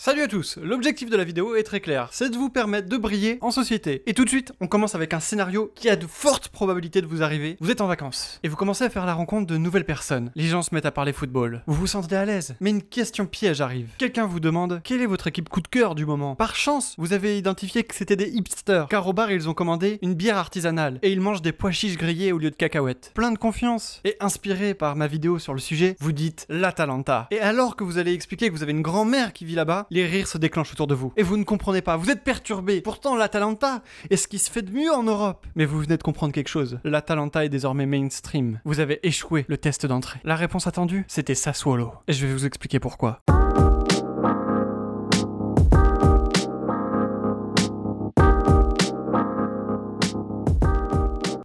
Salut à tous, l'objectif de la vidéo est très clair, c'est de vous permettre de briller en société. Et tout de suite, on commence avec un scénario qui a de fortes probabilités de vous arriver. Vous êtes en vacances, et vous commencez à faire la rencontre de nouvelles personnes. Les gens se mettent à parler football. Vous vous sentez à l'aise, mais une question piège arrive. Quelqu'un vous demande, quelle est votre équipe coup de cœur du moment? Par chance, vous avez identifié que c'était des hipsters, car au bar ils ont commandé une bière artisanale, et ils mangent des pois chiches grillés au lieu de cacahuètes. Plein de confiance, et inspiré par ma vidéo sur le sujet, vous dites l'Atalanta. Et alors que vous allez expliquer que vous avez une grand-mère qui vit là-bas, les rires se déclenchent autour de vous. Et vous ne comprenez pas, vous êtes perturbé. Pourtant, l'Atalanta est ce qui se fait de mieux en Europe. Mais vous venez de comprendre quelque chose. L'Atalanta est désormais mainstream. Vous avez échoué le test d'entrée. La réponse attendue, c'était Sassuolo. Et je vais vous expliquer pourquoi.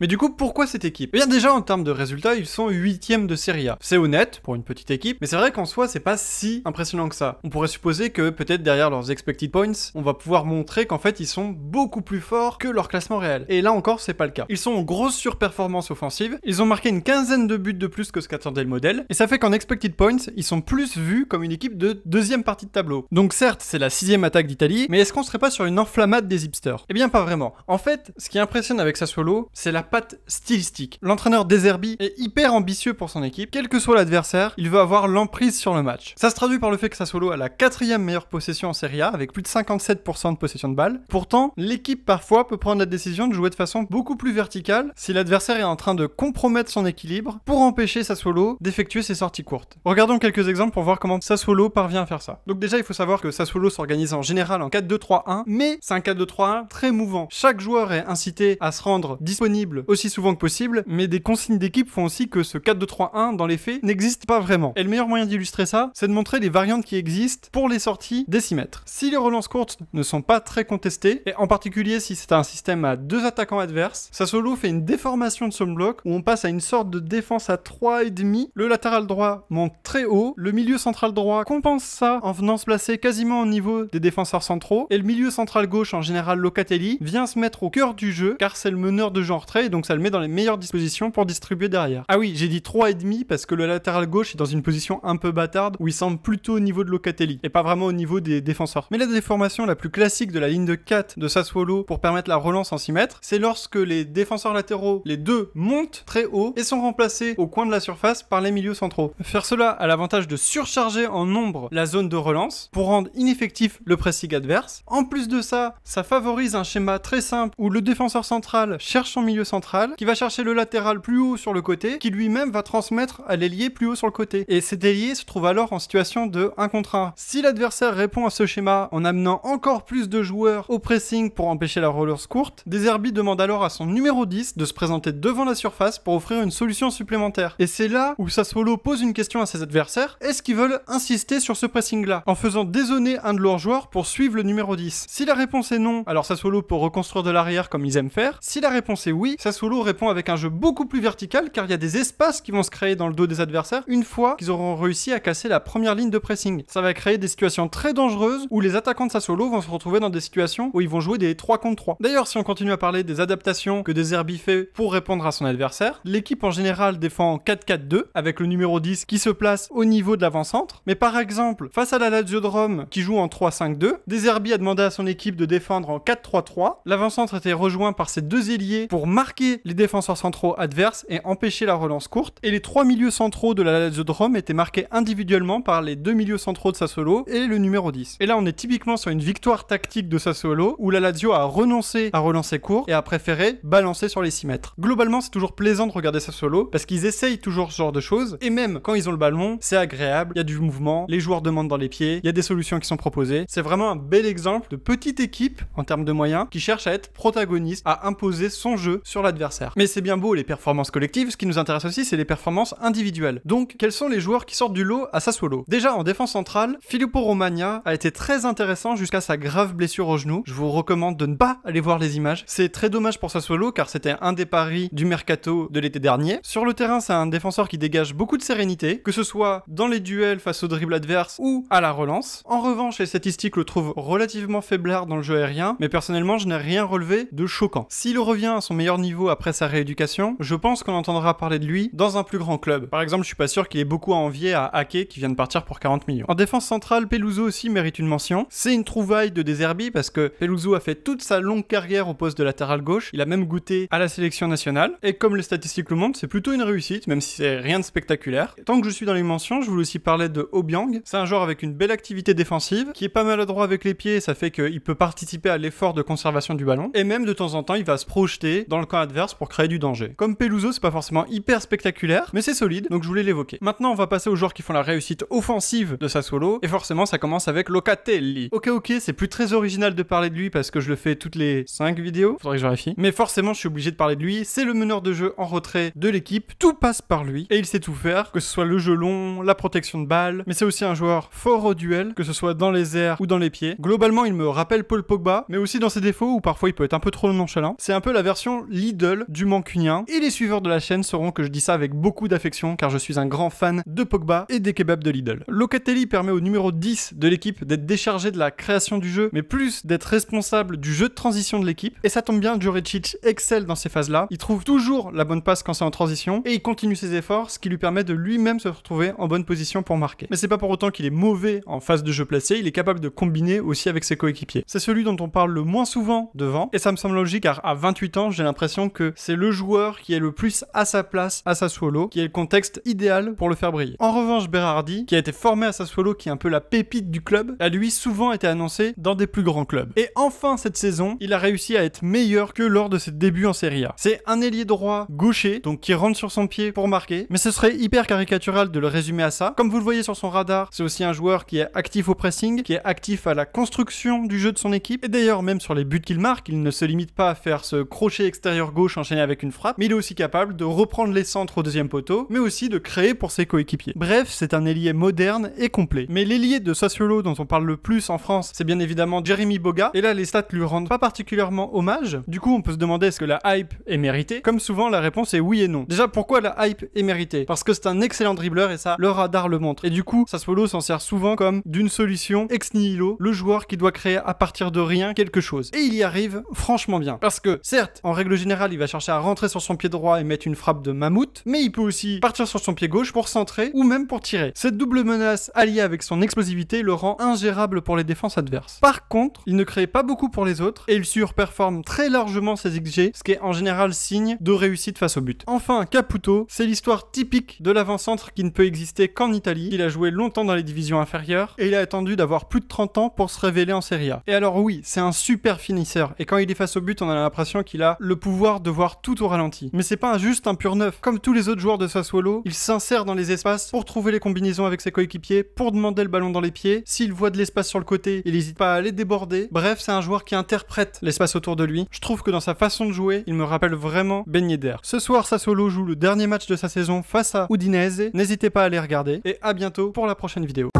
Mais du coup, pourquoi cette équipe? Eh bien déjà, en termes de résultats, ils sont 8e de Serie A. C'est honnête, pour une petite équipe, mais c'est vrai qu'en soi, c'est pas si impressionnant que ça. On pourrait supposer que, peut-être derrière leurs expected points, on va pouvoir montrer qu'en fait, ils sont beaucoup plus forts que leur classement réel. Et là encore, c'est pas le cas. Ils sont en grosse surperformance offensive, ils ont marqué une quinzaine de buts de plus que ce qu'attendait le modèle, et ça fait qu'en expected points, ils sont plus vus comme une équipe de deuxième partie de tableau. Donc certes, c'est la 6e attaque d'Italie, mais est-ce qu'on serait pas sur une enflammade des hipsters? Eh bien pas vraiment. En fait, ce qui impressionne avec Sassuolo, c'est la patte stylistique. L'entraîneur De Zerbi est hyper ambitieux pour son équipe, quel que soit l'adversaire, il veut avoir l'emprise sur le match. Ça se traduit par le fait que Sassuolo a la 4e meilleure possession en Serie A, avec plus de 57% de possession de balle. Pourtant, l'équipe parfois peut prendre la décision de jouer de façon beaucoup plus verticale si l'adversaire est en train de compromettre son équilibre pour empêcher Sassuolo d'effectuer ses sorties courtes. Regardons quelques exemples pour voir comment Sassuolo parvient à faire ça. Donc déjà, il faut savoir que Sassuolo s'organise en général en 4-2-3-1, mais c'est un 4-2-3-1 très mouvant. Chaque joueur est incité à se rendre disponible aussi souvent que possible, mais des consignes d'équipe font aussi que ce 4-2-3-1 dans les faits n'existe pas vraiment. Et le meilleur moyen d'illustrer ça, c'est de montrer les variantes qui existent pour les sorties des 6 mètres. Si les relances courtes ne sont pas très contestées, et en particulier si c'est un système à 2 attaquants adverses, Sassuolo fait une déformation de son bloc où on passe à une sorte de défense à 3,5, le latéral droit monte très haut, le milieu central droit compense ça en venant se placer quasiment au niveau des défenseurs centraux, et le milieu central gauche, en général Locatelli, vient se mettre au cœur du jeu, car c'est le meneur de jeu en retrait, et donc ça le met dans les meilleures dispositions pour distribuer derrière. Ah oui, j'ai dit 3,5 parce que le latéral gauche est dans une position un peu bâtarde où il semble plutôt au niveau de Locatelli et pas vraiment au niveau des défenseurs. Mais la déformation la plus classique de la ligne de 4 de Sassuolo pour permettre la relance en 6 mètres, c'est lorsque les défenseurs latéraux, les deux, montent très haut et sont remplacés au coin de la surface par les milieux centraux. Faire cela a l'avantage de surcharger en nombre la zone de relance pour rendre ineffectif le pressing adverse. En plus de ça, ça favorise un schéma très simple où le défenseur central cherche son milieu central, qui va chercher le latéral plus haut sur le côté, qui lui-même va transmettre à l'ailier plus haut sur le côté. Et cet ailier se trouve alors en situation de 1 contre 1. Si l'adversaire répond à ce schéma en amenant encore plus de joueurs au pressing pour empêcher la relance courte, De Zerbi demande alors à son numéro 10 de se présenter devant la surface pour offrir une solution supplémentaire. Et c'est là où Sassuolo pose une question à ses adversaires, est-ce qu'ils veulent insister sur ce pressing-là, en faisant dézoner un de leurs joueurs pour suivre le numéro 10? Si la réponse est non, alors Sassuolo peut reconstruire de l'arrière comme ils aiment faire. Si la réponse est oui, Sassuolo répond avec un jeu beaucoup plus vertical, car il y a des espaces qui vont se créer dans le dos des adversaires une fois qu'ils auront réussi à casser la première ligne de pressing. Ça va créer des situations très dangereuses où les attaquants de Sassuolo vont se retrouver dans des situations où ils vont jouer des 3 contre 3. D'ailleurs, si on continue à parler des adaptations que De Zerbi fait pour répondre à son adversaire, l'équipe en général défend en 4-4-2 avec le numéro 10 qui se place au niveau de l'avant-centre. Mais par exemple, face à la Lazio de Rome qui joue en 3-5-2, De Zerbi a demandé à son équipe de défendre en 4-3-3. L'avant-centre était rejoint par ses deux ailiers pour marquer les défenseurs centraux adverses et empêcher la relance courte, et les 3 milieux centraux de la Lazio de Rome étaient marqués individuellement par les 2 milieux centraux de Sassuolo et le numéro 10. Et là on est typiquement sur une victoire tactique de Sassuolo où la Lazio a renoncé à relancer court et a préféré balancer sur les 6 mètres. Globalement c'est toujours plaisant de regarder Sassuolo parce qu'ils essayent toujours ce genre de choses, et même quand ils ont le ballon c'est agréable, il y a du mouvement, les joueurs demandent dans les pieds, il y a des solutions qui sont proposées. C'est vraiment un bel exemple de petite équipe en termes de moyens qui cherche à être protagoniste, à imposer son jeu sur l'adversaire. Mais c'est bien beau les performances collectives, ce qui nous intéresse aussi c'est les performances individuelles. Donc quels sont les joueurs qui sortent du lot à Sassuolo? Déjà en défense centrale, Filippo Romagna a été très intéressant jusqu'à sa grave blessure au genou. Je vous recommande de ne pas aller voir les images. C'est très dommage pour Sassuolo car c'était un des paris du mercato de l'été dernier. Sur le terrain c'est un défenseur qui dégage beaucoup de sérénité, que ce soit dans les duels face au dribble adverse ou à la relance. En revanche les statistiques le trouvent relativement faiblard dans le jeu aérien, mais personnellement je n'ai rien relevé de choquant. S'il revient à son meilleur niveau niveau après sa rééducation, je pense qu'on entendra parler de lui dans un plus grand club. Par exemple, je suis pas sûr qu'il ait beaucoup à envier à Ake qui vient de partir pour 40 millions. En défense centrale, Peluso aussi mérite une mention. C'est une trouvaille de De Zerbi parce que Peluso a fait toute sa longue carrière au poste de latéral gauche, il a même goûté à la sélection nationale, et comme les statistiques le montrent, c'est plutôt une réussite, même si c'est rien de spectaculaire. Tant que je suis dans les mentions, je voulais aussi parler de Obiang. C'est un joueur avec une belle activité défensive, qui est pas maladroit avec les pieds, ça fait qu'il peut participer à l'effort de conservation du ballon, et même de temps en temps, il va se projeter dans le camp adverse pour créer du danger. Comme Peluso, c'est pas forcément hyper spectaculaire, mais c'est solide, donc je voulais l'évoquer. Maintenant, on va passer aux joueurs qui font la réussite offensive de Sassuolo, et forcément, ça commence avec Locatelli. Ok, c'est plus très original de parler de lui parce que je le fais toutes les 5 vidéos, faudrait que je vérifie, mais forcément, je suis obligé de parler de lui, c'est le meneur de jeu en retrait de l'équipe, tout passe par lui, et il sait tout faire, que ce soit le jeu long, la protection de balle, mais c'est aussi un joueur fort au duel, que ce soit dans les airs ou dans les pieds. Globalement, il me rappelle Paul Pogba, mais aussi dans ses défauts où parfois il peut être un peu trop nonchalant. C'est un peu la version Lidl du mancunien, et les suiveurs de la chaîne sauront que je dis ça avec beaucoup d'affection car je suis un grand fan de Pogba et des kebabs de Lidl. Locatelli permet au numéro 10 de l'équipe d'être déchargé de la création du jeu, mais plus d'être responsable du jeu de transition de l'équipe, et ça tombe bien, Juricic excelle dans ces phases-là, il trouve toujours la bonne passe quand c'est en transition, et il continue ses efforts, ce qui lui permet de lui-même se retrouver en bonne position pour marquer. Mais c'est pas pour autant qu'il est mauvais en phase de jeu placé, il est capable de combiner aussi avec ses coéquipiers. C'est celui dont on parle le moins souvent devant, et ça me semble logique car à 28 ans, j'ai l'impression que c'est le joueur qui est le plus à sa place à Sassuolo, qui est le contexte idéal pour le faire briller. En revanche, Berardi, qui a été formé à Sassuolo, qui est un peu la pépite du club, a lui souvent été annoncé dans des plus grands clubs. Et enfin, cette saison, il a réussi à être meilleur que lors de ses débuts en Serie A. C'est un ailier droit gaucher, donc qui rentre sur son pied pour marquer, mais ce serait hyper caricatural de le résumer à ça. Comme vous le voyez sur son radar, c'est aussi un joueur qui est actif au pressing, qui est actif à la construction du jeu de son équipe, et d'ailleurs même sur les buts qu'il marque, il ne se limite pas à faire ce crochet extérieur gauche enchaîné avec une frappe, mais il est aussi capable de reprendre les centres au deuxième poteau, mais aussi de créer pour ses coéquipiers. Bref, c'est un ailier moderne et complet. Mais l'ailier de Sassuolo dont on parle le plus en France, c'est bien évidemment Jeremy Boga, et là les stats lui rendent pas particulièrement hommage. Du coup, on peut se demander est-ce que la hype est méritée? Comme souvent, la réponse est oui et non. Déjà, pourquoi la hype est méritée? Parce que c'est un excellent dribbleur et ça, le radar le montre. Et du coup, Sassuolo s'en sert souvent comme d'une solution ex nihilo, le joueur qui doit créer à partir de rien quelque chose. Et il y arrive franchement bien. Parce que, certes, en règle générale, il va chercher à rentrer sur son pied droit et mettre une frappe de mammouth, mais il peut aussi partir sur son pied gauche pour centrer ou même pour tirer. Cette double menace alliée avec son explosivité le rend ingérable pour les défenses adverses. Par contre, il ne crée pas beaucoup pour les autres et il surperforme très largement ses XG, ce qui est en général signe de réussite face au but. Enfin, Caputo, c'est l'histoire typique de l'avant-centre qui ne peut exister qu'en Italie. Il a joué longtemps dans les divisions inférieures et il a attendu d'avoir plus de 30 ans pour se révéler en Serie A. Et alors oui, c'est un super finisseur et quand il est face au but, on a l'impression qu'il a le pouvoir de voir tout au ralenti. Mais c'est pas juste un pur neuf. Comme tous les autres joueurs de Sassuolo, il s'insère dans les espaces pour trouver les combinaisons avec ses coéquipiers, pour demander le ballon dans les pieds. S'il voit de l'espace sur le côté, il n'hésite pas à aller déborder. Bref, c'est un joueur qui interprète l'espace autour de lui. Je trouve que dans sa façon de jouer, il me rappelle vraiment Ben Yedder. Ce soir, Sassuolo joue le dernier match de sa saison face à Udinese. N'hésitez pas à aller regarder et à bientôt pour la prochaine vidéo.